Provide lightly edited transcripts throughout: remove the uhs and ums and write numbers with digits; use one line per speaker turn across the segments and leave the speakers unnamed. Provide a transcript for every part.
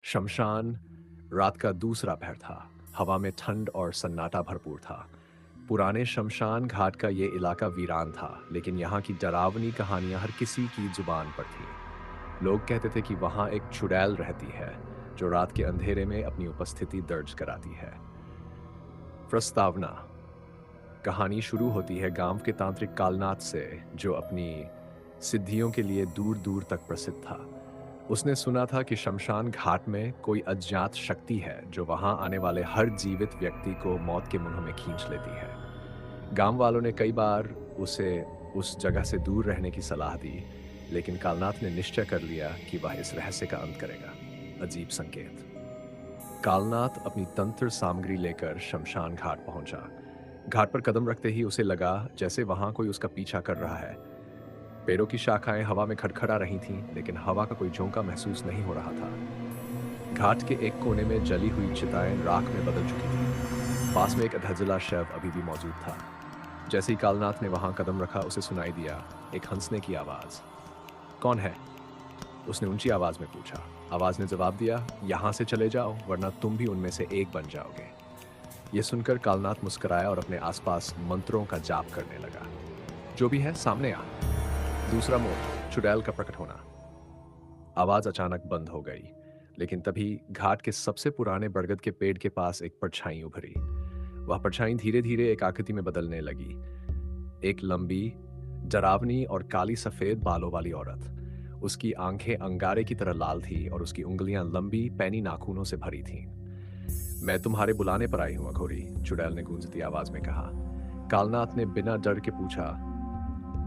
शमशान रात का दूसरा पहर था। हवा में ठंड और सन्नाटा भरपूर था। पुराने शमशान घाट का ये इलाका वीरान था, लेकिन यहाँ की डरावनी कहानियां हर किसी की जुबान पर थीं। लोग कहते थे कि वहाँ एक चुड़ैल रहती है, जो रात के अंधेरे में अपनी उपस्थिति दर्ज कराती है। प्रस्तावना: कहानी शुरू होती है गांव के तांत्रिक कालनाथ से, जो अपनी सिद्धियों के लिए दूर दूर तक प्रसिद्ध था। उसने सुना था कि शमशान घाट में कोई अज्ञात शक्ति है, जो वहां आने वाले हर जीवित व्यक्ति को मौत के मुंह में खींच लेती है। गांव वालों ने कई बार उसे उस जगह से दूर रहने की सलाह दी, लेकिन कालनाथ ने निश्चय कर लिया कि वह इस रहस्य का अंत करेगा। अजीब संकेत। कालनाथ अपनी तंत्र सामग्री लेकर शमशान घाट पहुंचा। घाट पर कदम रखते ही उसे लगा जैसे वहां कोई उसका पीछा कर रहा है। पेड़ों की शाखाएं हवा में खड़खड़ा रही थीं, लेकिन हवा का कोई झोंका महसूस नहीं हो रहा था। घाट के एक कोने में जली हुई चिताएं राख में बदल चुकी थीं। पास में एक अधजला शव अभी भी मौजूद था। जैसे ही कालनाथ ने वहां कदम रखा, उसे सुनाई दिया एक हंसने की आवाज। कौन है? उसने ऊंची आवाज में पूछा। आवाज ने जवाब दिया, यहां से चले जाओ, वरना तुम भी उनमें से एक बन जाओगे। यह सुनकर कालनाथ मुस्कुराया और अपने आसपास मंत्रों का जाप करने लगा। जो भी है, सामने आ। दूसरा मोड़, चुड़ैल का प्रकट होना। आवाज अचानक बंद हो गई, लेकिन तभी घाट के सबसे पुराने बरगद के पेड़ के पास एक परछाई उभरी। वह परछाई धीरे धीरे एक आकृति में बदलने लगी। एक लंबी, डरावनी और काली सफेद बालों वाली औरत। उसकी आंखें अंगारे की तरह लाल थी और उसकी उंगलियां लंबी पैनी नाखूनों से भरी थीं। मैं तुम्हारे बुलाने पर आई हूं, अघोरी, चुड़ैल ने गूंजती आवाज में कहा। कालनाथ ने बिना डर के पूछा,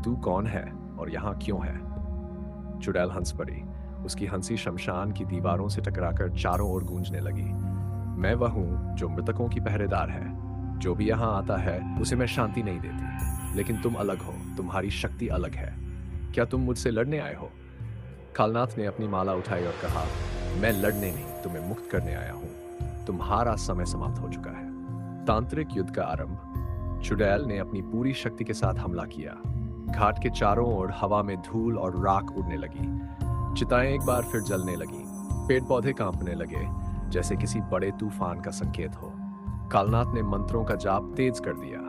तू कौन है और यहाँ क्यों है? चुड़ैल हंस पड़ी। उसकी हंसी शमशान की दीवारों से टकराकर चारों ओर गूंजने लगी। मैं वह हूं जो मृतकों की पहरेदार है। जो भी यहाँ आता है उसे मैं शांति नहीं देती। लेकिन तुम अलग हो, तुम्हारी शक्ति अलग है। क्या तुम मुझसे लड़ने आए हो? कालनाथ ने अपनी माला उठाई और कहा, मैं लड़ने नहीं, तुम्हें मुक्त करने आया हूं। तुम्हारा समय समाप्त हो चुका है। तांत्रिक युद्ध का आरंभ। चुड़ैल ने अपनी पूरी शक्ति के साथ हमला किया। घाट के चारों ओर हवा में धूल और राख उड़ने लगी। चिताएं एक बार फिर जलने लगी। पेड़ पौधे कांपने लगे, जैसे किसी बड़े तूफान का संकेत हो। कालनाथ ने मंत्रों का जाप तेज कर दिया।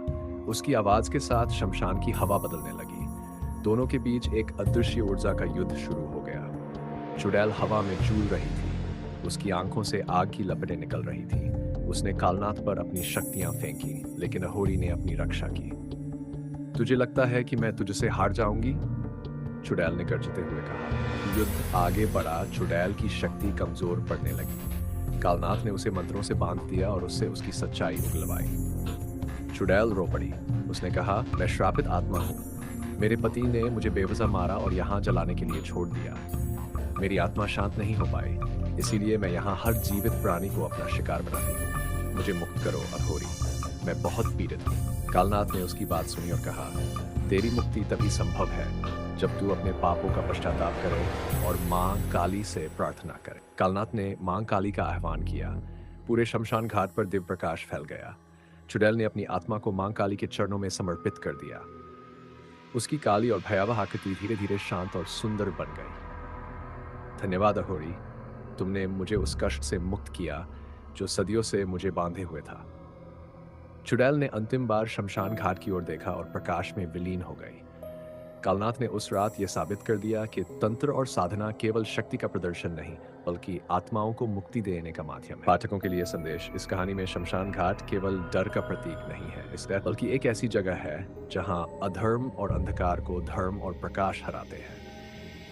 उसकी आवाज के साथ शमशान की हवा बदलने लगी। दोनों के बीच एक अदृश्य ऊर्जा का युद्ध शुरू हो गया। चुड़ैल हवा में झूल रही थी। उसकी आंखों से आग की लपटें निकल रही थी। उसने कालनाथ पर अपनी शक्तियां फेंकी, लेकिन अहोरी ने अपनी रक्षा की। तुझे लगता है कि मैं तुझसे हार जाऊंगी? चुड़ैल ने गर्जते हुए कहा। युद्ध आगे बढ़ा। चुड़ैल की शक्ति कमजोर पड़ने लगी। कालनाथ ने उसे मंत्रों से बांध दिया और उससे उसकी सच्चाई उगलवाई। चुड़ैल रो पड़ी। उसने कहा, मैं श्रापित आत्मा हूं। मेरे पति ने मुझे बेवजह मारा और यहाँ जलाने के लिए छोड़ दिया। मेरी आत्मा शांत नहीं हो पाई, इसीलिए मैं यहाँ हर जीवित प्राणी को अपना शिकार बनाती हूँ। मुझे मुक्त करो, अघोरी। मैं बहुत पीड़ित हूँ। कालनाथ ने उसकी बात सुनी और कहा, तेरी मुक्ति तभी संभव है जब तू अपने पापों का पश्चाताप करे और मां काली से प्रार्थना करे। कालनाथ ने मां काली का आह्वान किया। पूरे शमशान घाट पर दिव्य प्रकाश फैल गया। चुड़ैल ने अपनी आत्मा को मां काली के चरणों में समर्पित कर दिया। उसकी काली और भयावह आकृति धीरे धीरे शांत और सुंदर बन गई। धन्यवाद अघोरी, तुमने मुझे उस कष्ट से मुक्त किया जो सदियों से मुझे बांधे हुए था। चुड़ैल ने अंतिम बार शमशान घाट की ओर देखा और प्रकाश में विलीन हो गई। कालनाथ ने उस रात यह साबित कर दिया कि तंत्र और साधना केवल शक्ति का प्रदर्शन नहीं, बल्कि आत्माओं को मुक्ति देने का माध्यम है। पाठकों के लिए संदेश: इस कहानी में शमशान घाट केवल डर का प्रतीक नहीं है, इसका बल्कि एक ऐसी जगह है जहां अधर्म और अंधकार को धर्म और प्रकाश हराते हैं।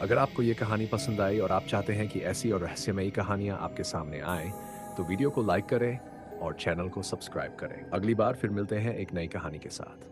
अगर आपको ये कहानी पसंद आई और आप चाहते हैं कि ऐसी और रहस्यमयी कहानियां आपके सामने आए, तो वीडियो को लाइक करें और चैनल को सब्सक्राइब करें। अगली बार फिर मिलते हैं एक नई कहानी के साथ।